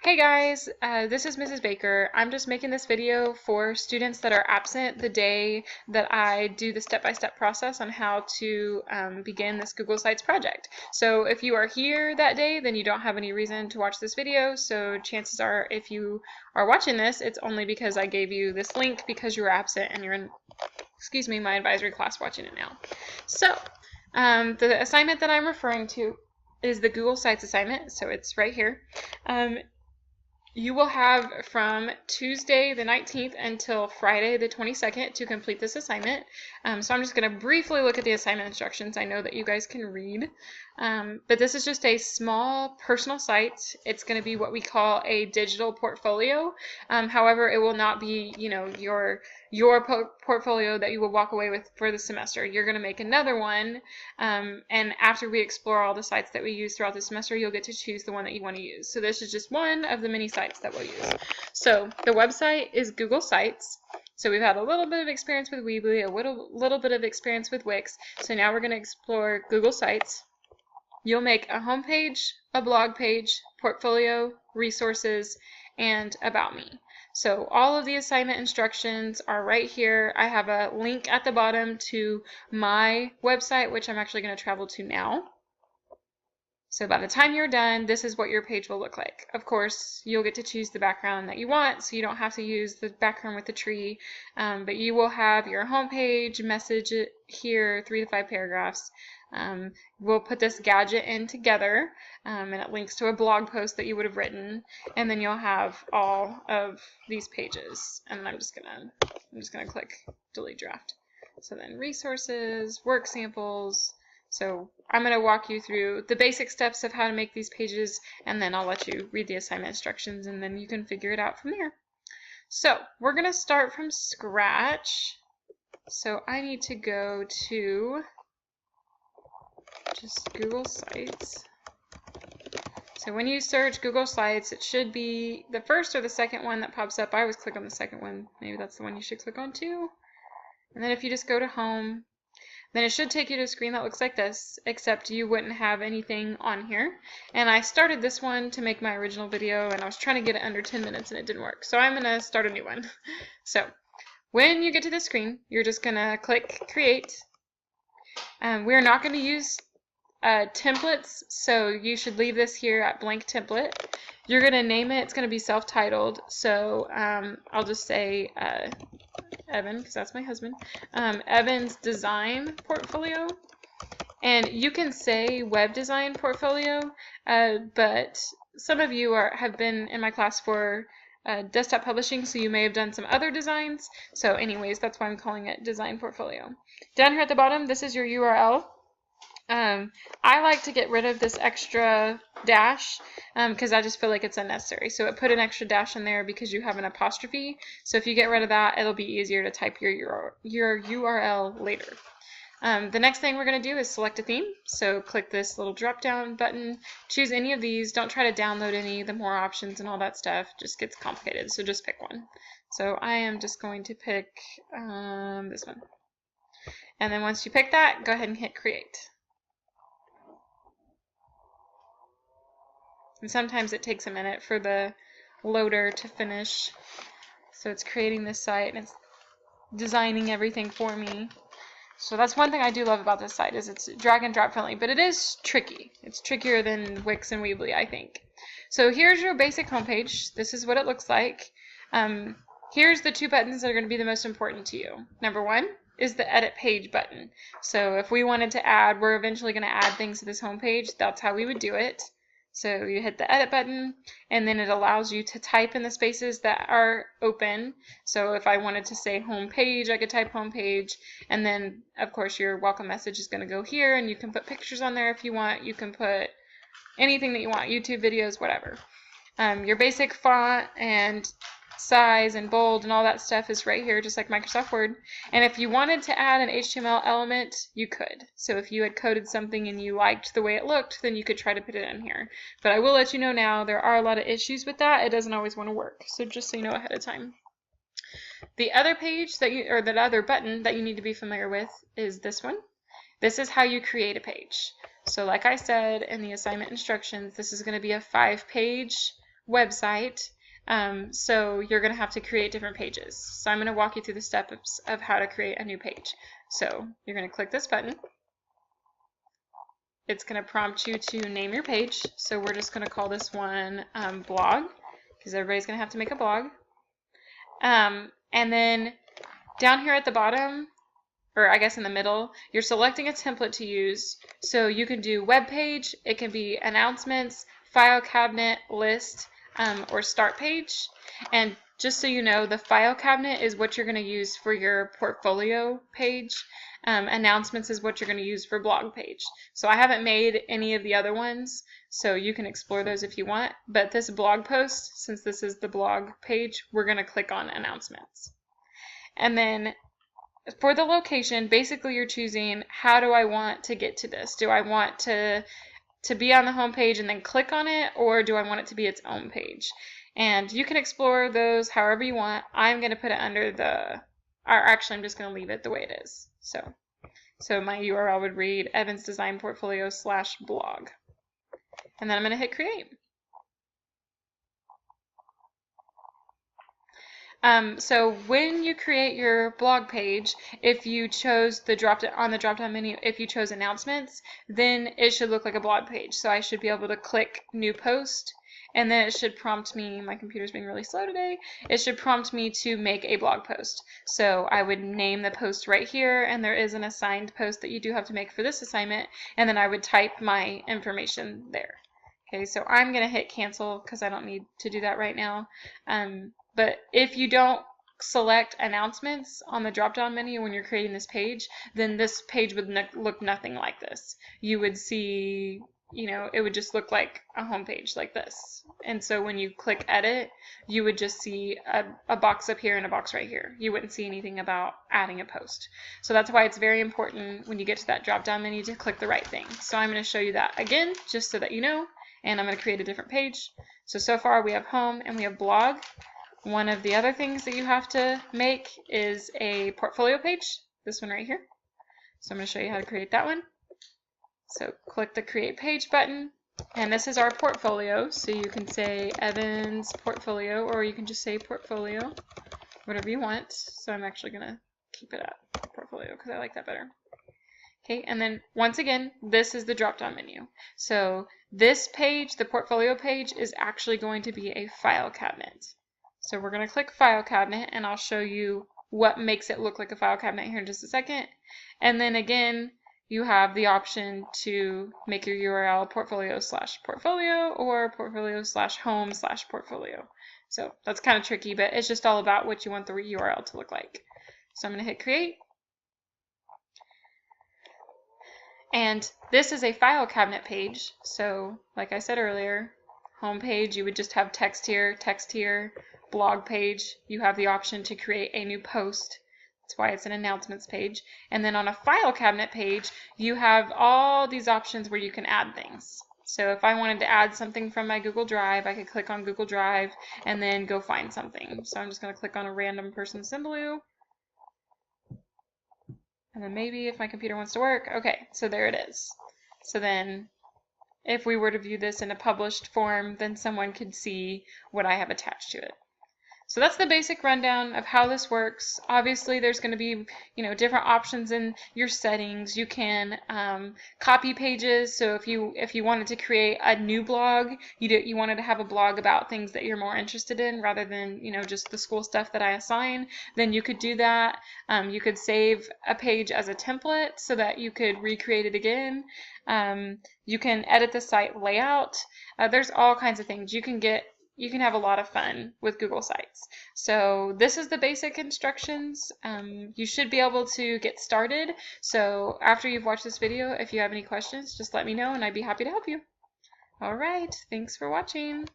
Hey guys, this is Mrs. Baker. I'm just making this video for students that are absent the day that I do the step-by-step process on how to begin this Google Sites project. So if you are here that day, then you don't have any reason to watch this video. So chances are if you are watching this, it's only because I gave you this link because you were absent and you're in, excuse me, my advisory class watching it now. So the assignment that I'm referring to is the Google Sites assignment. So it's right here. You will have from Tuesday the 19th until Friday the 22nd to complete this assignment. So I'm just going to briefly look at the assignment instructions. I know that you guys can read, but this is just a small personal site. It's going to be what we call a digital portfolio. However, it will not be, your portfolio that you will walk away with for the semester. You're going to make another one, and after we explore all the sites that we use throughout the semester, you'll get to choose the one that you want to use. So this is just one of the many sites that we'll use. So the website is Google Sites. So we've had a little bit of experience with Weebly, a little bit of experience with Wix. So now we're going to explore Google Sites. You'll make a home page, a blog page, portfolio, resources, and about me. So all of the assignment instructions are right here. I have a link at the bottom to my website, which I'm actually going to travel to now. So by the time you're done, this is what your page will look like. Of course, you'll get to choose the background that you want, so you don't have to use the background with the tree, but you will have your home page, message here, 3 to 5 paragraphs. We'll put this gadget in together, and it links to a blog post that you would have written, and then you'll have all of these pages. And I'm just gonna click delete draft. So then resources, work samples. So I'm going to walk you through the basic steps of how to make these pages, and then I'll let you read the assignment instructions, and then you can figure it out from there. So we're going to start from scratch. So I need to go to just Google Sites. So when you search Google Sites, it should be the first or the second one that pops up. I always click on the second one. Maybe that's the one you should click on too. And then if you just go to home, then it should take you to a screen that looks like this, except you wouldn't have anything on here. And I started this one to make my original video, and I was trying to get it under 10 minutes and it didn't work. So I'm going to start a new one. So when you get to this screen, you're just going to click Create. We're not going to use templates, so you should leave this here at blank template. You're going to name it. It's going to be self-titled. So I'll just say Evan, because that's my husband, Evan's design portfolio. And you can say web design portfolio, but some of you have been in my class for desktop publishing, so you may have done some other designs. So anyways, that's why I'm calling it design portfolio. Down here at the bottom, this is your URL. I like to get rid of this extra dash because I just feel like it's unnecessary. So it put an extra dash in there because you have an apostrophe. So if you get rid of that, it'll be easier to type your URL later. The next thing we're going to do is select a theme. So click this little drop down button, choose any of these. Don't try to download any. The more options and all that stuff just gets complicated. So just pick one. So I am just going to pick this one. And then once you pick that, go ahead and hit create. And sometimes it takes a minute for the loader to finish. So it's creating this site and it's designing everything for me. So that's one thing I do love about this site, is it's drag and drop friendly, but it is tricky. It's trickier than Wix and Weebly, I think. So here's your basic homepage. This is what it looks like. Here's the 2 buttons that are going to be the most important to you. Number 1 is the edit page button. So if we wanted to add, we're eventually going to add things to this homepage, that's how we would do it. So you hit the edit button, and then it allows you to type in the spaces that are open. So if I wanted to say home page, I could type home page, and then of course your welcome message is going to go here, and you can put pictures on there if you want. You can put anything that you want, YouTube videos, whatever. Your basic font and size and bold and all that stuff is right here, just like Microsoft Word. And if you wanted to add an HTML element, you could. So if you had coded something and you liked the way it looked, then you could try to put it in here. But I will let you know now, there are a lot of issues with that. It doesn't always want to work. So just so you know ahead of time. The other page that that other button that you need to be familiar with is this one. This is how you create a page. So like I said in the assignment instructions, this is going to be a 5-page website. So you're going to have to create different pages. So I'm going to walk you through the steps of how to create a new page. So you're going to click this button. It's going to prompt you to name your page. So we're just going to call this one blog, because everybody's going to have to make a blog. And then down here at the bottom, or I guess in the middle, you're selecting a template to use. So you can do web page, it can be announcements, file cabinet, list, or start page. And just so you know, the file cabinet is what you're going to use for your portfolio page. Announcements is what you're going to use for blog page. So I haven't made any of the other ones, so you can explore those if you want. But this blog post, since this is the blog page, we're going to click on announcements. And then for the location, basically you're choosing, how do I want to get to this? Do I want to be on the home page and then click on it, or do I want it to be its own page? And you can explore those however you want. I'm going to put it under the, or actually I'm just going to leave it the way it is. So my URL would read Evans Design Portfolio /blog. And then I'm going to hit create. So when you create your blog page, if you chose the drop-down menu, if you chose announcements, then it should look like a blog page. So I should be able to click new post, and then it should prompt me, my computer's being really slow today, it should prompt me to make a blog post. So I would name the post right here, and there is an assigned post that you do have to make for this assignment, and then I would type my information there. Okay, so I'm going to hit cancel because I don't need to do that right now. But if you don't select announcements on the drop-down menu when you're creating this page, then this page would look nothing like this. You would see, it would just look like a home page like this. And so when you click edit, you would just see a box up here and a box right here. You wouldn't see anything about adding a post. So that's why it's very important when you get to that drop-down menu to click the right thing. So I'm going to show you that again, just so that you know. And I'm going to create a different page. So far we have home and we have blog. One of the other things that you have to make is a portfolio page, this one right here. So I'm going to show you how to create that one. So click the create page button, and this is our portfolio. So you can say Evans portfolio, or you can just say portfolio, whatever you want. So I'm actually going to keep it at portfolio because I like that better. Okay, and then once again, this is the drop-down menu. So this page, the portfolio page, is actually going to be a file cabinet. So we're going to click file cabinet, and I'll show you what makes it look like a file cabinet here in just a second. And then again, you have the option to make your URL portfolio/portfolio or portfolio/home/portfolio. So that's kind of tricky, but it's just all about what you want the URL to look like. So I'm going to hit create. And this is a file cabinet page. So like I said earlier, home page, you would just have text here, blog page, you have the option to create a new post. That's why it's an announcements page. And then on a file cabinet page, you have all these options where you can add things. So if I wanted to add something from my Google Drive, I could click on Google Drive and then go find something. So I'm just going to click on a random person symbol. And then maybe if my computer wants to work, okay, so there it is. So then if we were to view this in a published form, then someone could see what I have attached to it. So that's the basic rundown of how this works. Obviously, there's going to be, different options in your settings. You can copy pages. So if you wanted to create a new blog, you wanted to have a blog about things that you're more interested in rather than, just the school stuff that I assign, then you could do that. You could save a page as a template so that you could recreate it again. You can edit the site layout. There's all kinds of things. You can have a lot of fun with Google Sites. So this is the basic instructions. You should be able to get started. So after you've watched this video, if you have any questions, just let me know and I'd be happy to help you. All right, thanks for watching.